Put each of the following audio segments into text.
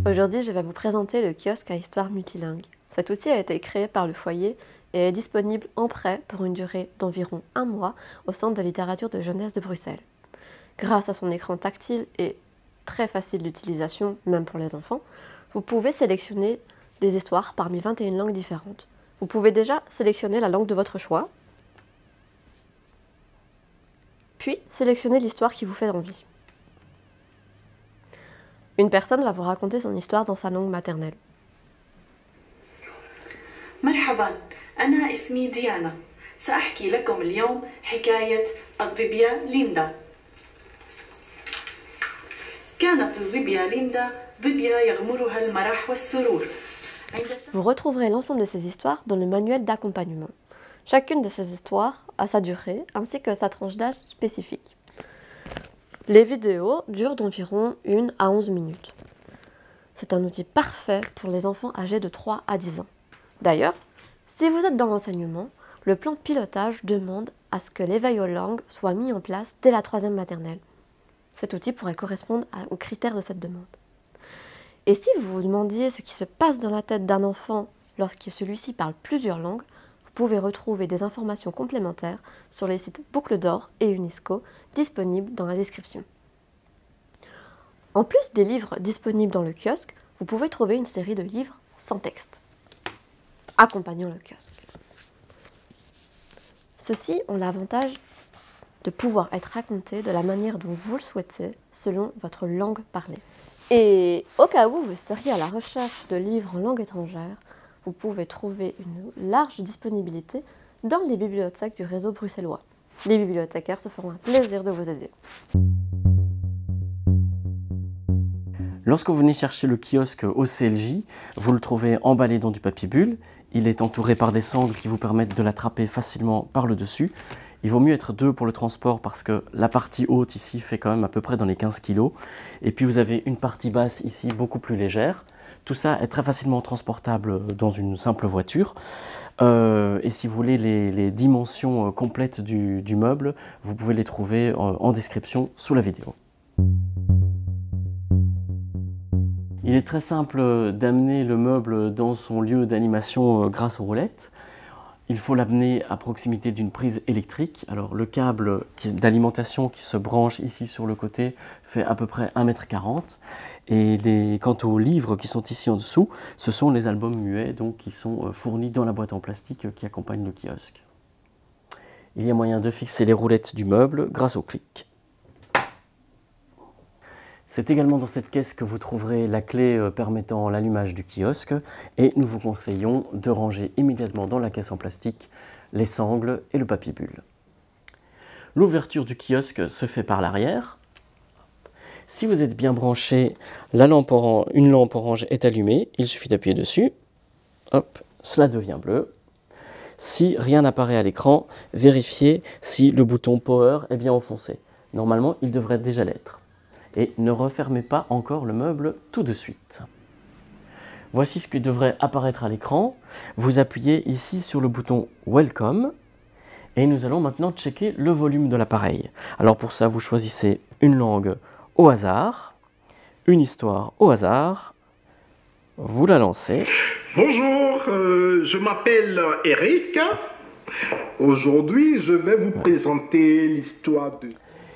Aujourd'hui, je vais vous présenter le kiosque à histoire multilingue. Cet outil a été créé par le foyer et est disponible en prêt pour une durée d'environ 1 mois au Centre de littérature de jeunesse de Bruxelles. Grâce à son écran tactile et très facile d'utilisation, même pour les enfants, vous pouvez sélectionner des histoires parmi 21 langues différentes. Vous pouvez déjà sélectionner la langue de votre choix, puis sélectionner l'histoire qui vous fait envie. Une personne va vous raconter son histoire dans sa langue maternelle. مرحبا، أنا اسمي ديانا. سأحكي لكم اليوم حكاية الظبية ليندا. كانت الظبية ليندا ظبية يغمرها المرح والسرور. Vous retrouverez l'ensemble de ces histoires dans le manuel d'accompagnement. Chacune de ces histoires a sa durée ainsi que sa tranche d'âge spécifique. Les vidéos durent d'environ 1 à 11 minutes. C'est un outil parfait pour les enfants âgés de 3 à 10 ans. D'ailleurs, si vous êtes dans l'enseignement, le plan de pilotage demande à ce que l'éveil aux langues soit mis en place dès la 3e maternelle. Cet outil pourrait correspondre aux critères de cette demande. Et si vous vous demandiez ce qui se passe dans la tête d'un enfant lorsque celui-ci parle plusieurs langues, vous pouvez retrouver des informations complémentaires sur les sites Boucle d'Or et UNESCO disponibles dans la description. En plus des livres disponibles dans le kiosque, vous pouvez trouver une série de livres sans texte, accompagnant le kiosque. Ceux-ci ont l'avantage de pouvoir être racontés de la manière dont vous le souhaitez, selon votre langue parlée. Et au cas où vous seriez à la recherche de livres en langue étrangère, vous pouvez trouver une large disponibilité dans les bibliothèques du réseau bruxellois. Les bibliothécaires se feront un plaisir de vous aider. Lorsque vous venez chercher le kiosque au CLJ, vous le trouvez emballé dans du papier bulle. Il est entouré par des sangles qui vous permettent de l'attraper facilement par le dessus. Il vaut mieux être 2 pour le transport parce que la partie haute ici fait quand même à peu près dans les 15 kg. Et puis vous avez une partie basse ici beaucoup plus légère. Tout ça est très facilement transportable dans une simple voiture. Et si vous voulez les dimensions complètes du meuble, vous pouvez les trouver en description sous la vidéo. Il est très simple d'amener le meuble dans son lieu d'animation grâce aux roulettes. Il faut l'amener à proximité d'une prise électrique. Alors le câble d'alimentation qui se branche ici sur le côté fait à peu près 1,40 m. Et quant aux livres qui sont ici en dessous, ce sont les albums muets donc, qui sont fournis dans la boîte en plastique qui accompagne le kiosque. Il y a moyen de fixer les roulettes du meuble grâce au clic. C'est également dans cette caisse que vous trouverez la clé permettant l'allumage du kiosque et nous vous conseillons de ranger immédiatement dans la caisse en plastique les sangles et le papier bulle. L'ouverture du kiosque se fait par l'arrière. Si vous êtes bien branché, une lampe orange est allumée, il suffit d'appuyer dessus. Hop, cela devient bleu. Si rien n'apparaît à l'écran, vérifiez si le bouton Power est bien enfoncé. Normalement, il devrait déjà l'être. Et ne refermez pas encore le meuble tout de suite. Voici ce qui devrait apparaître à l'écran. Vous appuyez ici sur le bouton Welcome et nous allons maintenant checker le volume de l'appareil. Alors pour ça, vous choisissez une langue au hasard, une histoire au hasard, vous la lancez. Bonjour, je m'appelle Eric. Aujourd'hui, je vais vous présenter l'histoire de...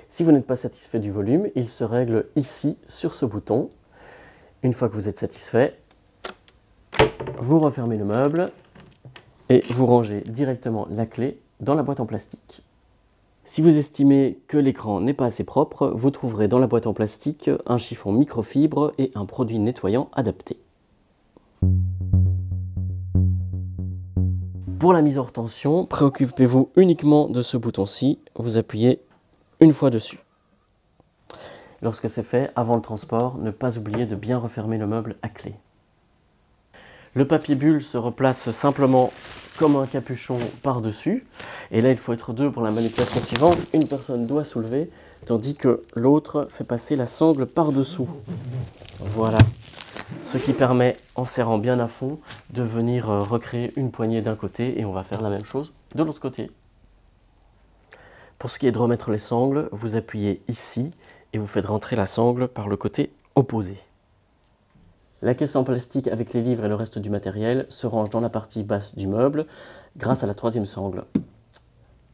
Si vous n'êtes pas satisfait du volume, il se règle ici, sur ce bouton. Une fois que vous êtes satisfait, vous refermez le meuble et vous rangez directement la clé dans la boîte en plastique. Si vous estimez que l'écran n'est pas assez propre, vous trouverez dans la boîte en plastique un chiffon microfibre et un produit nettoyant adapté. Pour la mise hors tension, préoccupez-vous uniquement de ce bouton-ci, vous appuyez une fois dessus. Lorsque c'est fait, avant le transport, ne pas oublier de bien refermer le meuble à clé. Le papier bulle se replace simplement comme un capuchon par-dessus. Et là, il faut être 2 pour la manipulation suivante. Une personne doit soulever, tandis que l'autre fait passer la sangle par-dessous. Voilà. Ce qui permet, en serrant bien à fond, de venir recréer une poignée d'un côté. Et on va faire la même chose de l'autre côté. Pour ce qui est de remettre les sangles, vous appuyez ici et vous faites rentrer la sangle par le côté opposé. La caisse en plastique avec les livres et le reste du matériel se range dans la partie basse du meuble grâce à la troisième sangle.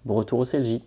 Bon retour au CLJ.